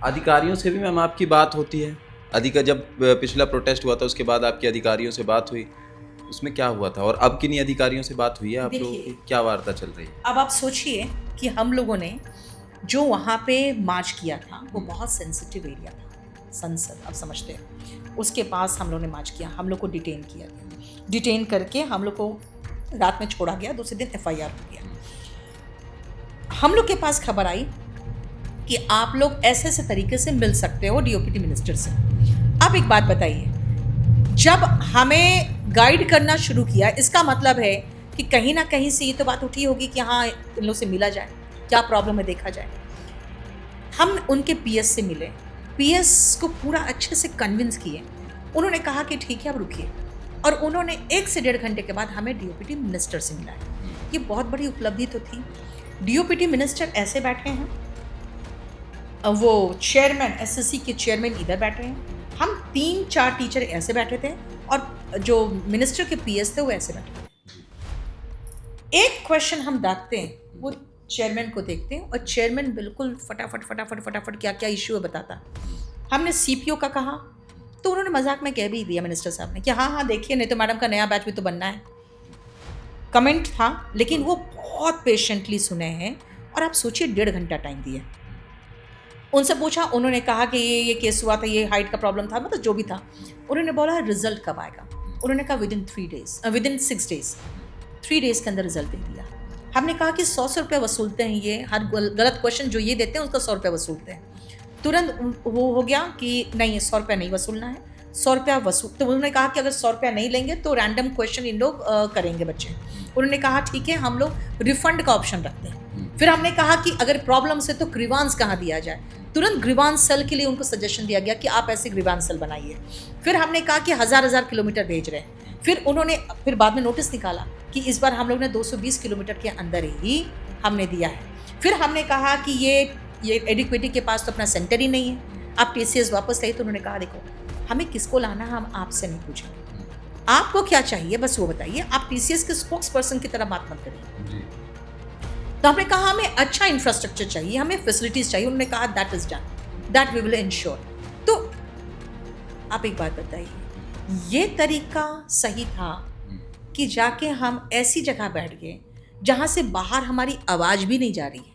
अधिकारियों से भी मैम आपकी बात होती है? जब पिछला प्रोटेस्ट हुआ था उसके बाद आपकी अधिकारियों से बात हुई, उसमें क्या हुआ था? और अब किन्हीं अधिकारियों से बात हुई है आप लोगों की? क्या वार्ता चल रही है? अब आप सोचिए कि हम लोगों ने जो वहाँ पे मार्च किया था वो बहुत सेंसिटिव एरिया था, संसद, आप समझते हैं, उसके पास हम लोग ने मार्च किया, हम लोग को डिटेन किया गया, डिटेन करके हम लोग को रात में छोड़ा गया, दूसरे दिन FIR हो गया। हम लोग के पास खबर आई कि आप लोग ऐसे ऐसे तरीके से मिल सकते हो DOPT मिनिस्टर से। अब एक बात बताइए, जब हमें गाइड करना शुरू किया, इसका मतलब है कि कहीं ना कहीं से ये तो बात उठी होगी कि हाँ इन लोग से मिला जाए, क्या प्रॉब्लम है देखा जाए। हम उनके PS से मिले, PS को पूरा अच्छे से कन्विंस किए, उन्होंने कहा कि ठीक है अब रुकिए, और उन्होंने 1 से 1.5 घंटे के बाद हमें DOPT मिनिस्टर से मिलाया। ये बहुत बड़ी उपलब्धि तो थी। DOPT मिनिस्टर ऐसे बैठे हैं, वो चेयरमैन, SSC के चेयरमैन इधर बैठे हैं, हम 3-4 टीचर ऐसे बैठे थे, और जो मिनिस्टर के PS थे वो ऐसे बैठे थे। एक क्वेश्चन हम दागते हैं, वो चेयरमैन को देखते हैं, और चेयरमैन बिल्कुल फटाफट क्या क्या इश्यू है बताता। हमने CPO का कहा तो उन्होंने मजाक में कह भी दिया मिनिस्टर साहब ने कि हाँ देखिए, नहीं तो मैडम का नया बैच भी तो बनना है। कमेंट था, लेकिन वो बहुत पेशेंटली सुने हैं, और आप सोचिए 1.5 घंटा टाइम दिया। उनसे पूछा, उन्होंने कहा कि ये केस हुआ था, ये हाइट का प्रॉब्लम था, मतलब जो भी था। उन्होंने बोला रिजल्ट कब आएगा? उन्होंने कहा विदिन 6 डेज, 3 डेज के अंदर रिजल्ट दे दिया। हमने कहा कि 100 रुपये वसूलते हैं ये, हर गलत क्वेश्चन जो ये देते हैं उसका 100 रुपये वसूलते हैं। तुरंत वो हो गया कि नहीं, 100 रुपये नहीं वसूलना है, 100 रुपया वसूल। तो उन्होंने कहा कि अगर 100 रुपया नहीं लेंगे तो रैंडम क्वेश्चन इन लोग करेंगे बच्चे। उन्होंने कहा ठीक है, हम लोग रिफंड का ऑप्शन रखते हैं। फिर हमने कहा कि अगर प्रॉब्लम से तो ग्रीवांस कहाँ दिया जाए। तुरंत ग्रीवांस सेल के लिए उनको सजेशन दिया गया कि आप ऐसे ग्रीवांस सेल बनाइए। फिर हमने कहा कि हज़ार किलोमीटर भेज रहे हैं। फिर बाद में नोटिस निकाला कि इस बार हम लोग ने 220 किलोमीटर के अंदर ही हमने दिया है। फिर हमने कहा कि ये एडिक्विटी के पास तो अपना सेंटर ही नहीं है, आप TCS वापस लाइए। तो उन्होंने कहा देखो, हमें किसको लाना, हम आपसे नहीं पूछेंगे, आपको क्या चाहिए बस वो बताइए, आप TCS के स्पोक्स पर्सन की तरह बात मत करिए। तो हमने कहा हमें अच्छा इंफ्रास्ट्रक्चर चाहिए, हमें फैसिलिटीज चाहिए। उन्होंने कहा that is done, that we will ensure. तो आप एक बात बताइए, ये तरीका सही था कि जाके हम ऐसी जगह बैठ गए जहां से बाहर हमारी आवाज भी नहीं जा रही है?